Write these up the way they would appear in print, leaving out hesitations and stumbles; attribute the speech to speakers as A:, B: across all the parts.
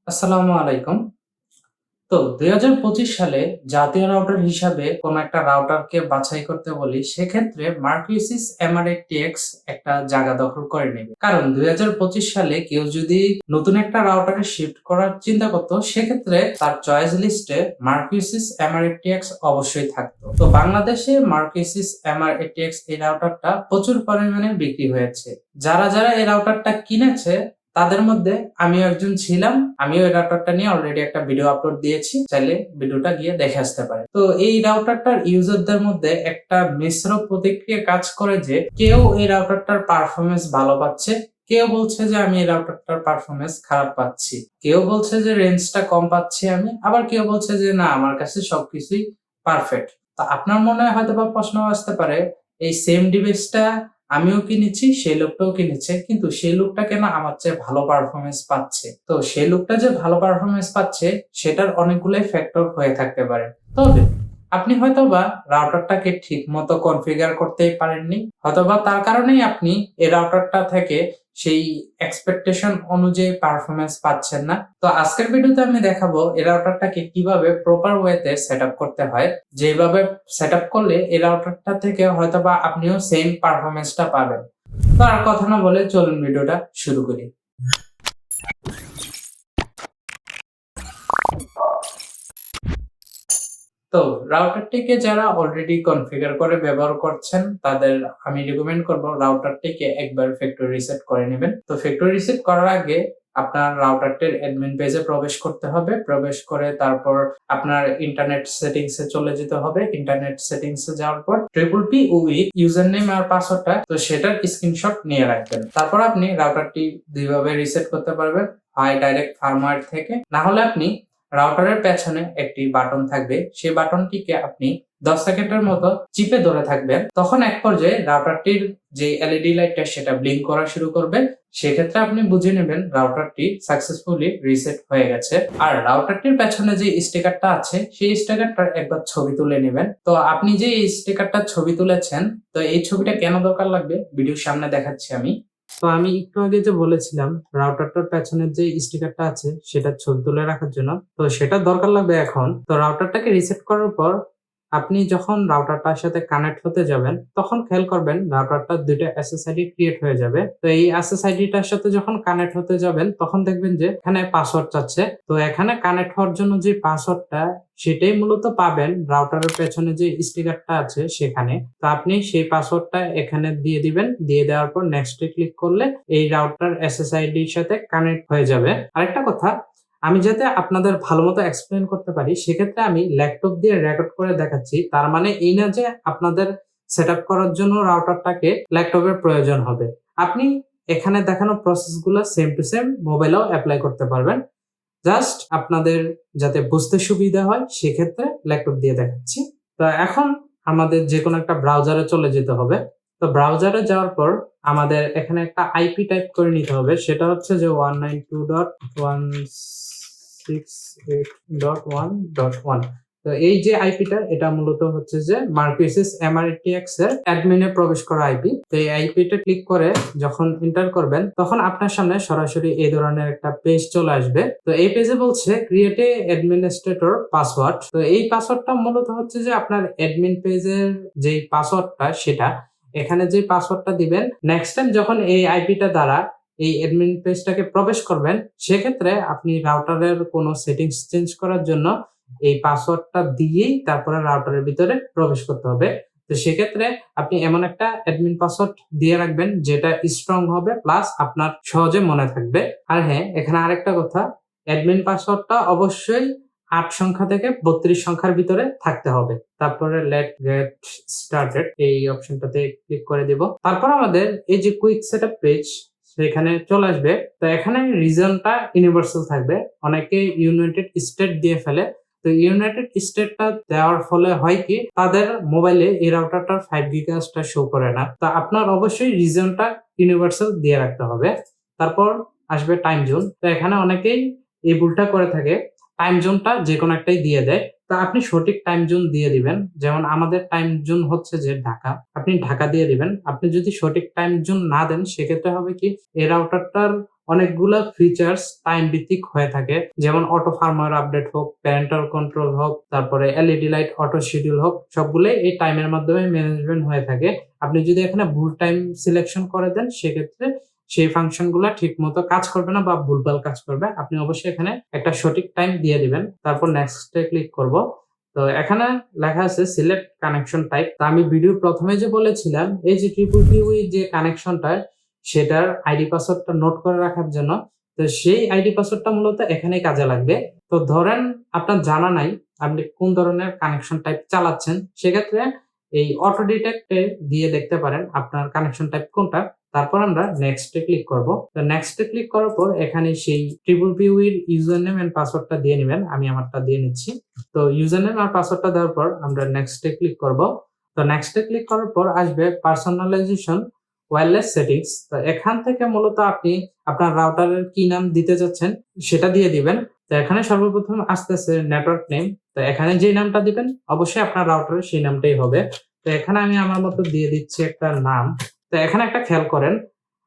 A: আসসালামু আলাইকুম। তো ২০২৫ সালে জাতীয় রাউটার হিসাবে কোন একটা রাউটারকে বাছাই করতে বলি, সেক্ষেত্রে মার্কুইসিস এমআরএটিএক্স একটা জায়গা দখল করে নেবে। কারণ ২০২৫ সালে কেউ যদি নতুন একটা রাউটারে শিফট করার চিন্তা করত, সেক্ষেত্রে তার চয়েস লিস্টে মার্কুইসিস এমআরএটিএক্স অবশ্যই থাকতো। তো বাংলাদেশে মার্কুইসিস এমআরএটিএক্স এই রাউটারটা প্রচুর পরিমাণে বিক্রি হয়েছে। যারা যারা এই রাউটারটা কিনেছে তাদের মধ্যে আমিও একজন ছিলাম। আমিও এই রাউটারটা নিয়ে অলরেডি একটা ভিডিও আপলোড দিয়েছি, চাইলে ভিডিওটা গিয়ে দেখে আসতে পারে। তো এই রাউটারটার ইউজারদের মধ্যে একটা মিশ্র প্রতিক্রিয়া কাজ করে যে কেউ এই রাউটারটার পারফরমেন্স ভালো পাচ্ছে, কেউ বলছে যে আমি এই রাউটারটার পারফরমেন্স খারাপ পাচ্ছি, কেউ বলছে যে রেঞ্জটা কম পাচ্ছি আমি, আবার কেউ বলছে যে না আমার কাছে সবকিছুই পারফেক্ট। তো আপনার মনে হয়তো বা প্রশ্ন আসতে পারে, এই সেম ডিভাইসটা আমিও কিনেছি, সেই লোকটাও কিনেছে, কিন্তু সেই লোকটা কেন আমার চেয়ে ভালো পারফরমেন্স পাচ্ছে? তো সেই লোকটা যে ভালো পারফরমেন্স পাচ্ছে সেটার অনেকগুলাই ফ্যাক্টর হয়ে থাকতে পারে। তবে আপনি হয়তোবা রাউটারটাকে ঠিক মতো কনফিগার করতেই পারেননি, হয়তোবা তার কারণেই আপনি এই রাউটারটা থেকে সেই এক্সপেকটেশন অনুযায়ী পারফরমেন্স পাচ্ছেন না। তো আজকের ভিডিওতে আমি দেখাবো এই রাউটারটাকে কিভাবে প্রপার ওয়েতে সেটআপ করতে হয়, যেভাবে সেটআপ করলে এই রাউটারটা থেকে হয়তোবা আপনিও সেম পারফরমেন্সটা পাবেন। তো আর কথা না বলে চলুন ভিডিওটা শুরু করি। তো রাউটারটিকে যারা অলরেডি কনফিগার করে ব্যবহার করছেন তাদের আমি রিকমেন্ড করব রাউটারটিকে একবার ফ্যাক্টরি রিসেট করে নেবেন। তো ফ্যাক্টরি রিসেট করার আগে আপনার রাউটারটির অ্যাডমিন পেজে প্রবেশ করতে হবে। প্রবেশ করে তারপর আপনার ইন্টারনেট সেটিংসে চলে যেতে হবে। ইন্টারনেট সেটিংসে যাওয়ার পর PPPoE ইউজার নেম আর পাসওয়ার্ডটা তো সেটার স্ক্রিনশট নিয়ে রাখবেন। তারপর আপনি রাউটারটি দুইভাবে রিসেট করতে পারবেন, হয় ডাইরেক্ট ফার্মওয়্যার থেকে, না হলে আপনি রাউটারের পেছনে একটি বাটন থাকবে, সেই বাটনটিকে আপনি 10 সেকেন্ডের মতো চিপে ধরে থাকবেন। তখন এক পর্যায়ে রাউটারটির যে এলইডি লাইটটা সেটা ব্লিঙ্ক করা শুরু করবে। সেক্ষেত্রে আপনি বুঝে নেবেন রাউটারটি সাকসেসফুলি রিসেট হয়ে গেছে। আর রাউটারটির পেছনে যে স্টিকারটা আছে সেই স্টিকারটার একবার ছবি তুলে নেবেন। তো আপনি যে এই স্টিকারটার ছবি তুলেছেন, তো এই ছবিটা কেন দরকার লাগবে ভিডিওর সামনে দেখাচ্ছি আমি। তো আমি একটু আগে যে বলেছিলাম রাউটারটার পেছনের যে স্টিকারটা আছে সেটা ছবি তুলে রাখার জন্য, তো সেটা দরকার লাগবে এখন। তো রাউটারটাকে রিসেট করার পর আপনি যখন রাউটারটার সাথে কানেক্ট হতে যাবেন তখন খেয়াল করবেন রাউটারটার দুইটা এসএসআইডি ক্রিয়েট হয়ে যাবে। তো এই এসএসআইডিটার সাথে যখন কানেক্ট হতে যাবেন তখন দেখবেন যে এখানে পাসওয়ার্ড চাচ্ছে। তো এখানে কানেক্ট হওয়ার জন্য যে পাসওয়ার্ডটা সেটাই মূলত পাবেন রাউটারের পেছনে যে স্টিকারটা আছে সেখানে। তো আপনি সেই পাসওয়ার্ডটা এখানে দিয়ে দিবেন। দিয়ে দেওয়ার পর নেক্সট এ ক্লিক করলে এই রাউটার এসএসআইডির সাথে কানেক্ট হয়ে যাবে। আরেকটা কথা, আমি যাতে আপনাদের ভালোমতো এক্সপ্লেন করতে পারি সেক্ষেত্রে আমি ল্যাপটপ দিয়ে রেকর্ড করে দেখাচ্ছি। তার মানে এই না যে আপনাদের সেটআপ করার জন্য রাউটারটাকে ল্যাপটপের প্রয়োজন হবে। আপনি এখানে দেখানো প্রসেসগুলো সেম টু সেম মোবাইলেও এপ্লাই করতে পারবেন। জাস্ট আপনাদের যাতে বুঝতে সুবিধা হয় সেক্ষেত্রে ল্যাপটপ দিয়ে দেখাচ্ছি। তো এখন আমাদের যে কোনো একটা ব্রাউজারে চলে যেতে হবে। তো ব্রাউজারে যাওয়ার পর আমাদের এখানে একটা আইপি টাইপ করে নিতে হবে, সেটা হচ্ছে যে 192.168.1.1। তো এই যে আইপিটা এটা মূলত হচ্ছে যে মার্কুইসিস এমআরটিএক্স এর অ্যাডমিনে প্রবেশ করা আইপি। তো এই আইপিটা ক্লিক করে যখন এন্টার করবেন তখন আপনার সামনে সরাসরি এই ধরনের একটা পেজ চলে আসবে। তো এই পেজে বলছে ক্রিয়েট এ অ্যাডমিনিস্ট্রেটর পাসওয়ার্ড। তো এই পাসওয়ার্ডটা মূলত হচ্ছে যে আপনার অ্যাডমিন পেজের যে পাসওয়ার্ডটা সেটা এখানে যে পাসওয়ার্ডটা দিবেন, নেক্সট টাইম যখন এই আইপিটা দ্বারা এই অ্যাডমিন পেজটাকে প্রবেশ করবেন সেক্ষেত্রে আপনি রাউটারের কোনো সেটিংস চেঞ্জ করার জন্য এই পাসওয়ার্ডটা দিয়েই তারপরে রাউটারের ভিতরে প্রবেশ করতে হবে। তো সেক্ষেত্রে আপনি এমন একটা অ্যাডমিন পাসওয়ার্ড দিয়ে রাখবেন যেটা স্ট্রং হবে প্লাস আপনার সহজে মনে থাকবে। আর হ্যাঁ, এখানে আরেকটা কথা, অ্যাডমিন পাসওয়ার্ডটা অবশ্যই 8 সংখ্যা থেকে 32 সংখ্যার ভিতরে থাকতে হবে। তারপরে লেট গেট স্টার্টেড এই অপশনটাতে ক্লিক করে দিব। তারপর আমাদের এই যে কুইক সেটআপ পেজ সেখানে চলে আসবে। তো এখানে রিজনটা ইউনিভার্সাল থাকবে। অনেকে ইউনাইটেড স্টেট দিয়ে ফেলে। তো ইউনাইটেড স্টেটটা দেওয়ার ফলে হয় কি তাদের মোবাইলে এই রাউটারটার 5 গিগাহার্টজটা শো করে না। তো আপনার অবশ্যই রিজনটা ইউনিভার্সাল দিয়ে রাখতে হবে। তারপর আসবে টাইম জোন। তো এখানে অনেকেই এই ভুলটা করে থাকে, টাইম জোনটা যে কোনো একটাই দিয়ে দেয়। তো আপনি সঠিক টাইম জোন দিয়ে দিবেন। যেমন আমাদের টাইম জোন হচ্ছে যে ঢাকা, আপনি ঢাকা দিয়ে দিবেন। আপনি যদি সঠিক টাইম জোন না দেন সেক্ষেত্রে হবে কি এই রাউটারটার অনেকগুলো ফিচার্স টাইম ভিত্তিক হয়ে থাকে, যেমন অটো ফার্মওয়্যার আপডেট হোক, প্যারেন্টাল কন্ট্রোল হোক, তারপরে এলইডি লাইট অটো শিডিউল হোক, সবগুলোই এই টাইমের মাধ্যমে ম্যানেজমেন্ট হয়ে থাকে। আপনি যদি এখানে ভুল টাইম সিলেকশন করে দেন, সেক্ষেত্রে সেই ফাংশন গুলা ঠিক মতো কাজ করবে না বা ভুলভাল কাজ করবে। আপনি অবশ্যই এখানে একটা সঠিক টাইম দিয়ে দিবেন। তারপর নেক্সটে ক্লিক করব। তো এখানে লেখা আছে সিলেক্ট কানেকশন টাইপ। তো আমি ভিডিওর প্রথমে যে বলেছিলাম, এই যে TPPoE যে কানেকশনটা, সেটার আইডি পাসওয়ার্ডটা নোট করে রাখার জন্য, তো সেই আইডি পাসওয়ার্ডটা মূলত এখানেই কাজে লাগবে। তো ধরেন আপনার জানা নাই আপনি কোন ধরনের কানেকশন টাইপ চালাচ্ছেন, সেক্ষেত্রে এই অটো ডিটেক্টে দিয়ে দেখতে পারেন আপনার কানেকশন টাইপ কোনটা। তারপর আমরা নেক্সটে ক্লিক করব। তো নেক্সটে ক্লিক করার পর এখানে সেই TPPoE এর ইউজার নেম এন্ড পাসওয়ার্ডটা দিয়ে নেবেন। আমি আমারটা দিয়ে নিচ্ছি। তো ইউজার নেম আর পাসওয়ার্ডটা দেওয়ার পর আমরা নেক্সটে ক্লিক করব। তো নেক্সটে ক্লিক করার পর আসবে পার্সোনালাইজেশন ওয়্যারলেস সেটিংস। তো এখান থেকে মূলত আপনি আপনার রাউটারের কি নাম দিতে যাচ্ছেন সেটা দিয়ে দিবেন। তো এখানে সর্বপ্রথম আসতেছে নেটওয়ার্ক নেম। তো এখানে যে নামটা দিবেন অবশ্যই আপনার রাউটারের সেই নামটাই হবে। তো এখানে আমি আমার মতো দিয়ে দিচ্ছি একটা নাম। তো এখানে একটা খেয়াল করেন,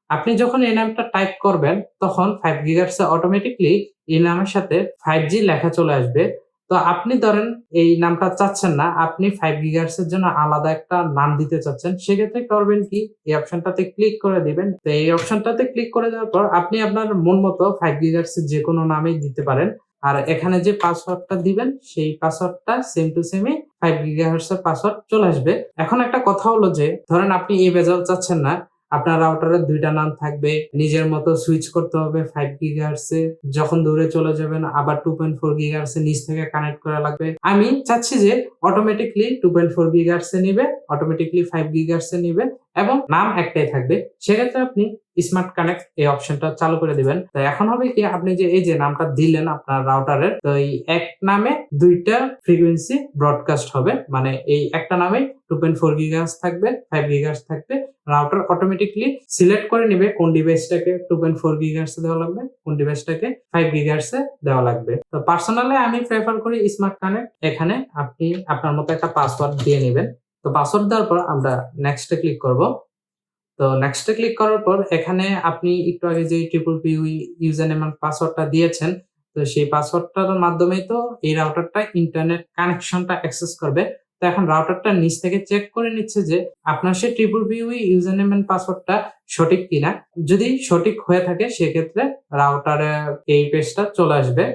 A: আপনি যখন এই নামটা টাইপ করবেন তখন 5 GHz অটোমেটিকলি এই নামের সাথে 5G লেখা চলে আসবে। তো আপনি ধরেন এই নামটা চাচ্ছেন না, আপনি 5 GHz এর জন্য আলাদা একটা নাম দিতে চাচ্ছেন, সেক্ষেত্রে করবেন কি, এই অপশনটাতে ক্লিক করে দিবেন। তো এই অপশনটাতে ক্লিক করে দেওয়ার পর আপনি আপনার মন মতো 5 GHz এর যে কোনো নামেই দিতে পারেন। আর এখানে যে পাসওয়ার্ডটা দিবেন সেই পাসওয়ার্ডটা সেম টু সেমই 5 GHz এর পাসওয়ার্ড চলে আসবে। এখন একটা কথা হলো যে, ধরেন আপনি এই ভেজাল চাচ্ছেন না, আপনার রাউটারের 2টা নাম থাকবে, নিজের মতো সুইচ করতে হবে 5 GHz এ, যখন দূরে চলে যাবেন আবার 2.4 GHz এ নিচ থেকে কানেক্ট করা লাগবে। আমি চাচ্ছি যে অটোমেটিকলি 2.4 GHz এ নিবে, অটোমেটিকলি 5 GHz এ নিবে এবং নাম একটাই থাকবে। সেক্ষেত্রে আপনি স্মার্ট কানেক্ট এই অপশনটা চালু করে দিবেন। তো এখন হবে কি, আপনি যে এই যে নামটা দিলেন আপনার রাউটারের, তো এই এক নামে 2টা ফ্রিকোয়েন্সি ব্রডকাস্ট হবে, মানে এই একটা নামে 2.4 GHz থাকবে, 5 GHz থাকবে। রাউটার অটোমেটিকলি সিলেক্ট করে নিবে কোন ডিভাইসটাকে 2.4 GHz এ দেওয়া লাগবে, কোন ডিভাইসটাকে 5 GHz এ দেওয়া লাগবে। তো পার্সোনালি আমি প্রেফার করি স্মার্ট কানেক্ট। এখানে আপনি আপনার মতো একটা পাসওয়ার্ড দিয়ে নেবেন। তো পাসওয়ার্ড দেওয়ার পর আমরা নেক্সটে ক্লিক করব। তো নেক্সটে ক্লিক করার পর এখানে আপনি একটু আগে যে TPPoE ইউজার নেম এন্ড পাসওয়ার্ডটা দিয়েছেন, তো সেই পাসওয়ার্ডটার মাধ্যমেই তো এই রাউটারটা ইন্টারনেট কানেকশনটা অ্যাক্সেস করবে। তো এখন রাউটারটা নিচ থেকে চেক করে নিচ্ছে যে আপনার সেই TPPoE ইউজার নেম এন্ড পাসওয়ার্ডটা সঠিক কিনা। যদি সঠিক হয়ে থাকে সেক্ষেত্রে রাউটারে এই পেজটা চলে আসবে,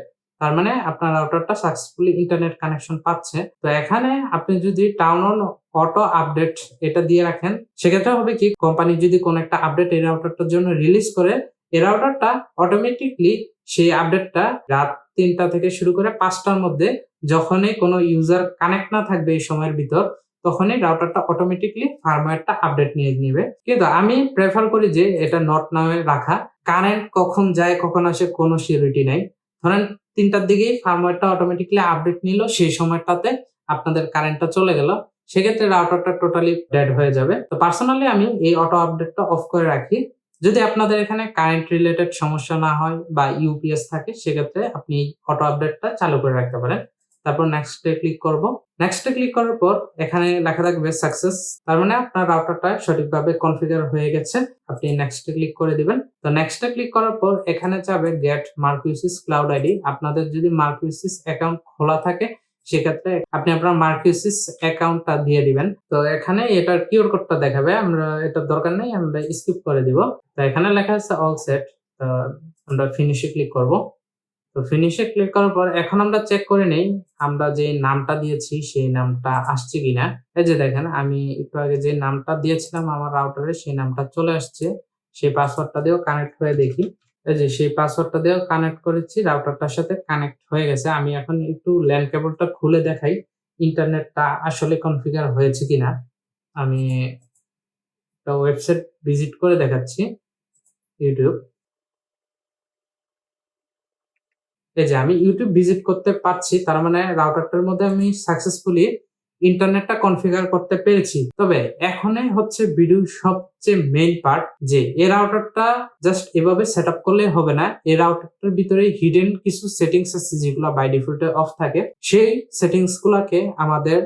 A: তার মানে আপনার রাউটারটা সাকসেসফুলি ইন্টারনেট কানেকশন পাচ্ছে। তো এখানে আপনি যদি টার্ন অন অটো আপডেট এটা দিয়ে রাখেন, সেক্ষেত্রে হবে কি, কোম্পানি যদি কোন একটা আপডেট এই রাউটারটার জন্য রিলিজ করে, এই রাউটারটা অটোমেটিকলি সেই আপডেটটা রাত 3টা থেকে শুরু করে 5টার মধ্যে যখনই কোনো ইউজার কানেক্ট না থাকবে এই সময়ের ভিতর, তখনই রাউটারটা অটোমেটিকলি ফার্মওয়্যারটা আপডেট নিয়ে নেবে। কিন্তু আমি প্রেফার করি যে এটা নট নামে রাখা। কারেন্ট কখন যায় কখন আসে কোনো সিউরিটি নাই। ধরেন 3টার দিকেই ফার্মওয়্যারটা অটোমেটিকলি আপডেট নিল, সেই সময়টাতে আপনাদের কারেন্টটা চলে গেল, সেক্ষেত্রে রাউটারটা টোটালি ডেড হয়ে যাবে। তো পার্সোনালি আমি এই অটো আপডেটটা অফ করে রাখি। যদি আপনাদের এখানে কারেন্ট রিলেটেড সমস্যা না হয় বা ইউপিএস থাকে, সেক্ষেত্রে আপনি অটো আপডেটটা চালু করে রাখতে পারেন। তারপর নেক্সটে ক্লিক করব। নেক্সটে ক্লিক করার পর এখানে লেখা থাকবে সাকসেস, তার মানে আপনার রাউটারটা সঠিকভাবে কনফিগার হয়ে গেছে। আপনি নেক্সটে ক্লিক করে দিবেন। তো নেক্সটে ক্লিক করার পর এখানে যাবে গেট মার্কিউসিস ক্লাউড আইডি। আপনাদের যদি মার্কিউসিস অ্যাকাউন্ট খোলা থাকে, সেক্ষেত্রে আপনি আপনার মার্কিউসিস অ্যাকাউন্টটা দিয়ে দিবেন। তো এখানে এটার কিউআর কোডটা দেখাবে, আমরা এটার দরকার নেই, আমরা স্কিপ করে দিব। তো এখানে লেখা আছে অল সেট। তো আমরা ফিনিশে ক্লিক করব। তো ফিনিশে ক্লিক করার পর এখন আমরা চেক করে নেই আমরা যে নামটা দিয়েছি সেই নামটা আসছে কিনা। এই যে দেখেন, আমি একটু আগে যে নামটা দিয়েছিলাম আমার রাউটারে সেই নামটা চলে আসছে। সেই পাসওয়ার্ডটা দিয়েও কানেক্ট হয়ে দেখি, এই যে সেই পাসওয়ার্ডটা দিয়েও কানেক্ট করেছি, রাউটারটার সাথে কানেক্ট হয়ে গেছে। আমি এখন একটু ল্যান কেবলটা খুলে দেখাই ইন্টারনেটটা আসলে কনফিগার হয়েছে কিনা। আমি একটা ওয়েবসাইট ভিজিট করে দেখাচ্ছি, ইউটিউব। এই যে আমি ইউটিউব ভিজিট করতে পারছি, তার মানে রাউটারটার মধ্যে আমি সাকসেসফুলি ইন্টারনেটটা কনফিগার করতে পেরেছি। তবে এখনই হচ্ছে ভিডিওর সবচেয়ে মেইন পার্ট, যে এই রাউটারটা জাস্ট এভাবে সেট আপ করলে হবে না। এই রাউটারটার ভিতরে হিডেন কিছু সেটিংস আছে যেগুলো বাই ডিফল্টে অফ থাকে। সেই সেটিংস গুলাকে আমাদের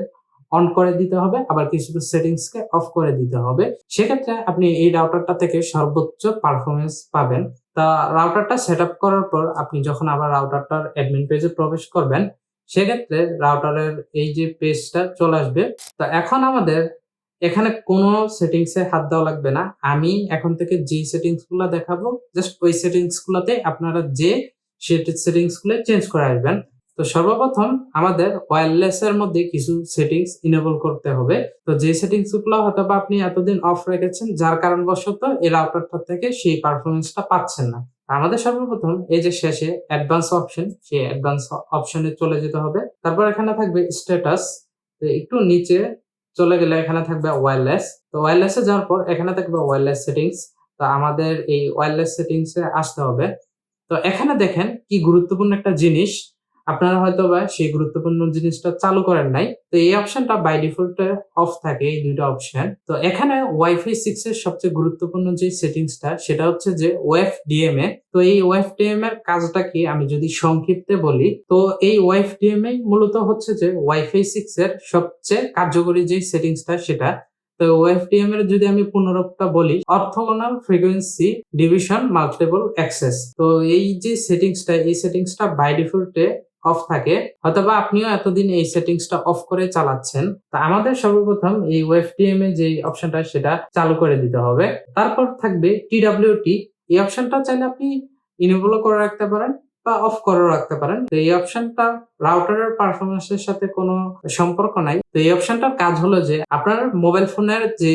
A: অন করে দিতে হবে, আবার কিছু সেটিংস কে অফ করে দিতে হবে। সেক্ষেত্রে আপনি এই রাউটারটা থেকে সর্বোচ্চ পারফরমেন্স পাবেন। তা রাউটারটা সেট আপ করার পর আপনি যখন আবার রাউটারটার অ্যাডমিন পেজে প্রবেশ করবেন, সেক্ষেত্রে রাউটারের এই যে পেজটা চলে আসবে। তো এখন আমাদের এখানে কোনো সেটিংস এ হাত দেওয়া লাগবে না। আমি এখন থেকে যে সেটিংস গুলা দেখাবো, জাস্ট ওই সেটিংস গুলাতে আপনারা যে সেটিংস গুলো চেঞ্জ করে আসবেন। তো সর্বপ্রথম আমাদের ওয়্যারলেস এর মধ্যে কিছু সেটিংস ইনেবল করতে হবে। তো যে সেটিংস গুলো হয়তোবা আপনি এতদিন অফ রেখেছেন, যার কারণবশত এই রাউটারটা থেকে সেই পারফরমেন্সটা পাচ্ছেন না। আমাদের সর্বপ্রথম এই যে শেষে অ্যাডভান্স অপশন, সেই অ্যাডভান্স অপশনে চলে যেতে হবে। তারপর এখানে থাকবে স্ট্যাটাস, একটু নিচে চলে গেলে এখানে থাকবে ওয়্যারলেস। তো ওয়্যারলেস এ যাওয়ার পর এখানে থাকবে ওয়্যারলেস সেটিংস। তো আমাদের এই ওয়্যারলেস সেটিংস এ আসতে হবে। তো এখানে দেখেন কি গুরুত্বপূর্ণ একটা জিনিস, আপনারা হয়তোবা সেই গুরুত্বপূর্ণ জিনিসটা চালু করেন নাই। তো এই অপশনটা বাই ডিফল্ট অফ থাকে, এই দুইটা অপশন। তো এখানে ওয়াইফাই 6 এর সবচেয়ে গুরুত্বপূর্ণ যে সেটিংসটা সেটা হচ্ছে যে ওএফডিএমএ। তো এই ওএফডিএমএ এর কাজটা কি আমি যদি সংক্ষিপ্তে বলি, তো এই ওএফডিএমএ মূলত হচ্ছে যে ওয়াইফাই 6 এর সবচেয়ে কার্যকরী যে সেটিংসটা সেটা। তো ওএফডিএম এর যদি আমি পুনরুক্তা বলি, orthogonal frequency division multiple access. তো এই যে সেটিংসটা, এই সেটিংসটা বাই ডিফল্টে অফ থাকে, অথবা আপনিও এতদিন এই সেটিংসটা অফ করে চালাচ্ছেন। তো আমাদের সর্বপ্রথম এই ওএফডিএম এর যে অপশনটা সেটা চালু করে দিতে হবে। তারপর থাকবে টিডব্লিউটি, এই অপশনটা চাইলে আপনি ইনেবল করে রাখতে পারেন বা অফ করে রাখতে পারেন। তো এই অপশনটা রাউটারের পারফরমেন্সের সাথে কোনো সম্পর্ক নাই। তো এই অপশনটার কাজ হলো যে আপনার মোবাইল ফোনের যে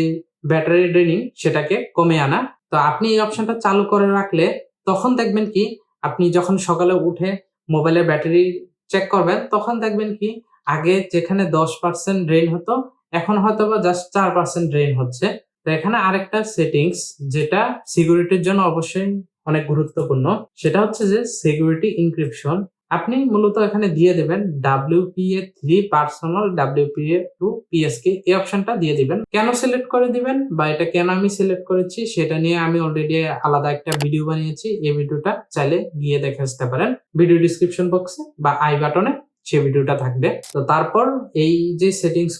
A: ব্যাটারি ড্রেনিং সেটাকে কমে আনা। তো আপনি এই অপশনটা চালু করে রাখলে তখন দেখবেন কি, আপনি যখন সকালে উঠে মোবাইলের ব্যাটারি চেক করবেন তখন দেখবেন কি আগে যেখানে 10% ড্রেন হতো এখন হয়তোবা জাস্ট 4% ড্রেন হচ্ছে। তো এখানে আরেকটা সেটিংস যেটা সিকিউরিটির জন্য অবশ্যই অনেক গুরুত্বপূর্ণ, সেটা হচ্ছে যে সিকিউরিটি এনক্রিপশন। আপনি মূলত এখানে দিয়ে দেবেন WPA3 পার্সোনাল WPA2 PSK, এই অপশনটা দিয়ে দিবেন। কেন সিলেক্ট করে দিবেন বা এটা কেন আমি সিলেক্ট করেছি সেটা নিয়ে আমি অলরেডি আলাদা একটা ভিডিও বানিয়েছি। এই ভিডিওটা চাইলে গিয়ে দেখে আসতে পারেন, ভিডিও ডিসক্রিপশন বক্সে বা আই বাটনে সেই ভিডিওটা থাকবে। তো তারপর এই যে সেটিংস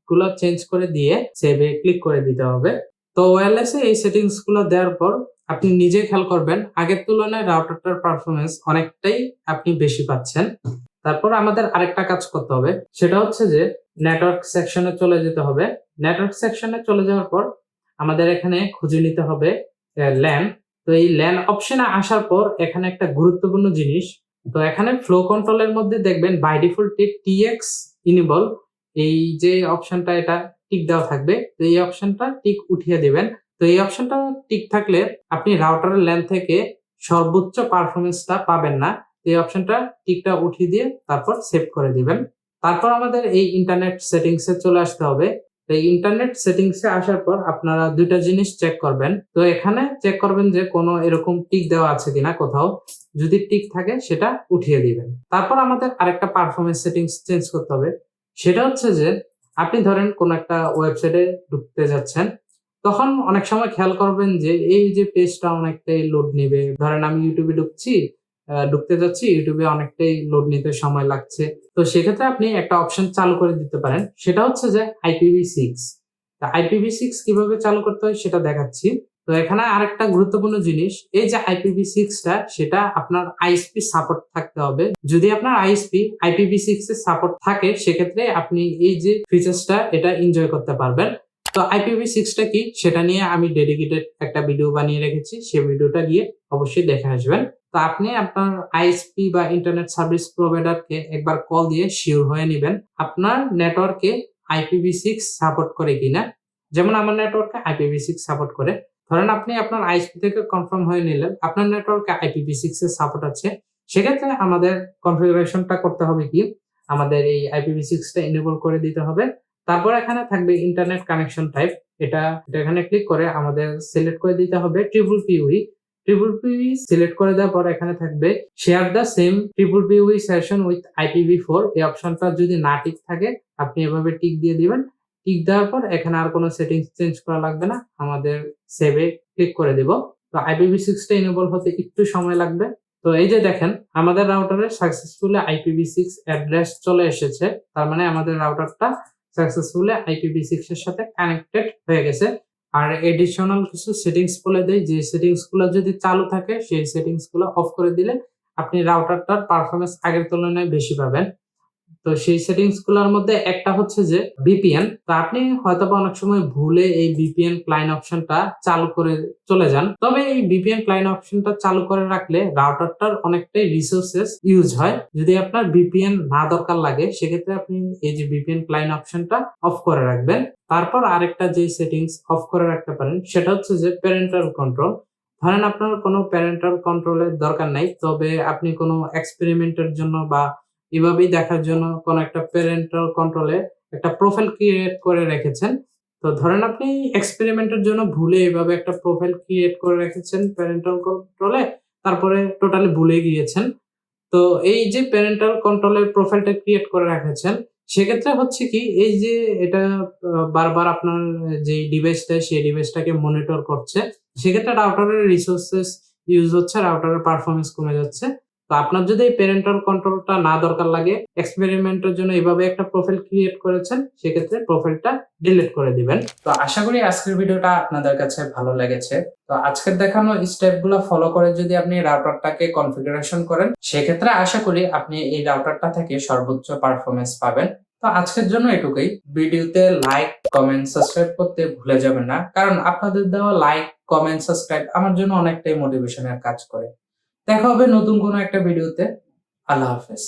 A: গুলা চেঞ্জ করে দিয়ে সেভে ক্লিক করে দিতে হবে। তো ওয়্যারলেসে এই সেটিংস গুলো দেওয়ার পর আপনি নিজে খেয়াল করবেন আগের তুলনায় রাউটারটার পারফরমেন্স অনেকটাই আপনি বেশি পাচ্ছেন। তারপর আমাদের আরেকটা কাজ করতে হবে, সেটা হচ্ছে যে নেটওয়ার্ক সেকশনে চলে যেতে হবে। নেটওয়ার্ক সেকশনে চলে যাওয়ার পর আমাদের এখানে খুঁজে নিতে হবে ল্যান। তো এই ল্যান অপশনে আসার পর এখানে একটা গুরুত্বপূর্ণ জিনিস, তো এখানে ফ্লো কন্ট্রোলের মধ্যে দেখবেন বাই ডিফল্ট টিএক্স ইনেবল, এই যে অপশনটা এটা টিক দেওয়া থাকবে। তো এই অপশনটা টিক উঠিয়ে দিবেন। তো এই অপশনটা টিক থাকলে আপনি রাউটারের ল্যান থেকে সর্বোচ্চ পারফরমেন্সটা পাবেন না। এই অপশনটা টিকটা উঠিয়ে দিয়ে তারপর সেভ করে দিবেন। তারপর আমাদের এই ইন্টারনেট সেটিংস এ চলে আসতে হবে। তো এই ইন্টারনেট সেটিংস এ আসার পর আপনারা দুইটা জিনিস চেক করবেন। তো এখানে চেক করবেন যে কোনো এরকম টিক দেওয়া আছে কিনা কোথাও, যদি টিক থাকে সেটা উঠিয়ে দিবেন। তারপর আমাদের আরেকটা পারফরমেন্স সেটিংস চেঞ্জ করতে হবে, সেটা হচ্ছে যে আপনি ধরেন কোন একটা ওয়েবসাইটে ঢুকতে যাচ্ছেন, তখন অনেক সময় খেয়াল করবেন যে এই যে পেজটা অনেকটাই লোড নেবে। ধরেন আমি ইউটিউবে ঢুকতে যাচ্ছি, ইউটিউবে অনেকটাই লোড নিতে সময় লাগছে। তো সেক্ষেত্রে আপনি একটা অপশন চালু করে দিতে পারেন, সেটা হচ্ছে যে IPv6। IPv6 কিভাবে চালু করতে হয় সেটা দেখাচ্ছি। তো এখানে আরেকটা গুরুত্বপূর্ণ জিনিস, এই যে IPv6 টা সেটা আপনার আইএসপি সাপোর্ট থাকতে হবে। যদি আপনার আইএসপি IPv6 এর সাপোর্ট থাকে সেক্ষেত্রে আপনি এই যে ফিচার্সটা এটা এনজয় করতে পারবেন। তো IPv6 টা কি সেটা নিয়ে আমি ডেডিকেটেড একটা ভিডিও বানিয়ে রেখেছি, সেই ভিডিওটা গিয়ে অবশ্যই দেখে আসবেন। তো আপনি আপনার আইএসপি বা ইন্টারনেট সার্ভিস প্রোভাইডারকে একবার কল দিয়ে শিওর হয়ে নেবেন আপনার নেটওয়ার্কে IPv6 সাপোর্ট করে কিনা। যেমন আমার নেটওয়ার্কে IPv6 সাপোর্ট করে। ধরেন আপনি আপনার আইএসপি থেকে কনফার্ম হয়ে নিলেন আপনার নেটওয়ার্কে IPv6 এর সাপোর্ট আছে, সেক্ষেত্রে আমাদের কনফিগারেশনটা করতে হবে কি, আমাদের এই IPv6 টা এনেবল করে দিতে হবে। তারপর এখানে থাকবে ইন্টারনেট কানেকশন টাইপ, এটা এখানে ক্লিক করে আমাদের সিলেক্ট করে দিতে হবে PPPoE সিলেক্ট করে দেওয়ার পর এখানে থাকবে share the same PPPoE session with IPv4। এই অপশনটা যদি না টিক থাকে আপনি এভাবে টিক দিয়ে দিবেন। টিক দেওয়ার পর এখানে আর কোনো সেটিংস চেঞ্জ করা লাগবে না, আমাদের সেভে ক্লিক করে দিব। তো IPv6 টা এনেবল হতে একটু সময় লাগবে। তো এই যে দেখেন আমাদের রাউটারে সাকসেসফুলি IPv6 অ্যাড্রেস চলে এসেছে। তার মানে আমাদের রাউটারটা সাকসেসফুলি IPv6 এর সাথে কানেক্টেড হয়ে গেছে। আর এডিশনাল কিছু সেটিংস বলে দেই, যে সেটিংস গুলো যদি চালু থাকে সেই সেটিংস গুলো অফ করে দিলে আপনি রাউটারটার পারফরম্যান্স আগের তুলনায় বেশি পাবেন। তো সেই সেটিংস গুলোর মধ্যে একটা হচ্ছে যে VPN। তো আপনি হয়তোবা অনেক সময় ভুলে এই VPN ক্লায়েন্ট অপশনটা চালু করে চলে যান। তবে এই VPN ক্লায়েন্ট অপশনটা চালু করে রাখলে রাউটারটার অনেকটাই রিসোর্সেস ইউজ হয়। যদি আপনার VPN না দরকার লাগে সেক্ষেত্রে আপনি এই যে VPN ক্লায়েন্ট অপশনটা অফ করে রাখবেন। তারপর আরেকটা যে সেটিংস অফ করে রাখতে পারেন সেটা হচ্ছে যে প্যারেন্টাল কন্ট্রোল। ধরেন আপনার কোনো প্যারেন্টাল কন্ট্রোলের দরকার নাই, তবে আপনি কোনো এক্সপেরিমেন্টের জন্য বা এভাবেই দেখার জন্য কোন একটা প্যারেন্টাল কন্ট্রোলে একটা প্রোফাইল ক্রিয়েট করে রেখেছেন। তো ধরেন আপনি এক্সপেরিমেন্টের জন্য ভুলে এভাবে একটা প্রোফাইল ক্রিয়েট করে রেখেছেন প্যারেন্টাল কন্ট্রোলে, তারপরে টোটালি ভুলে গিয়েছেন। তো এই যে প্যারেন্টাল কন্ট্রোলের প্রোফাইলটা ক্রিয়েট করে রেখেছেন, সেক্ষেত্রে হচ্ছে কি এই যে এটা বারবার আপনার যেই ডিভাইসটা সেই ডিভাইসটাকে মনিটর করছে। সেক্ষেত্রে রাউটারের রিসোর্সেস ইউজ হচ্ছে, রাউটারের পারফরম্যান্স কমে যাচ্ছে। তো আপনার যদি এই প্যারেন্টাল কন্ট্রোলটা না দরকার লাগে, এক্সপেরিমেন্টের জন্য এভাবে একটা প্রোফাইল ক্রিয়েট করেছেন, সেক্ষেত্রে প্রোফাইলটা ডিলিট করে দিবেন। তো আশা করি আজকের ভিডিওটা আপনাদের কাছে ভালো লেগেছে। তো আজকের দেখানো স্টেপগুলো ফলো করে যদি আপনি রাউটারটাকে কনফিগারেশন করেন, সেক্ষেত্রে আশা করি আপনি এই রাউটারটা থেকে সর্বোচ্চ পারফরম্যান্স পাবেন। তো আজকের জন্য এটুকুই। ভিডিওতে লাইক, কমেন্ট, সাবস্ক্রাইব করতে ভুলে যাবেন না, কারণ আপনাদের দেওয়া লাইক, কমেন্ট, সাবস্ক্রাইব আমার জন্য অনেকটাই মোটিভেশনের কাজ করে। দেখা হবে নতুন কোনো একটা ভিডিওতে। আল্লাহ হাফেজ।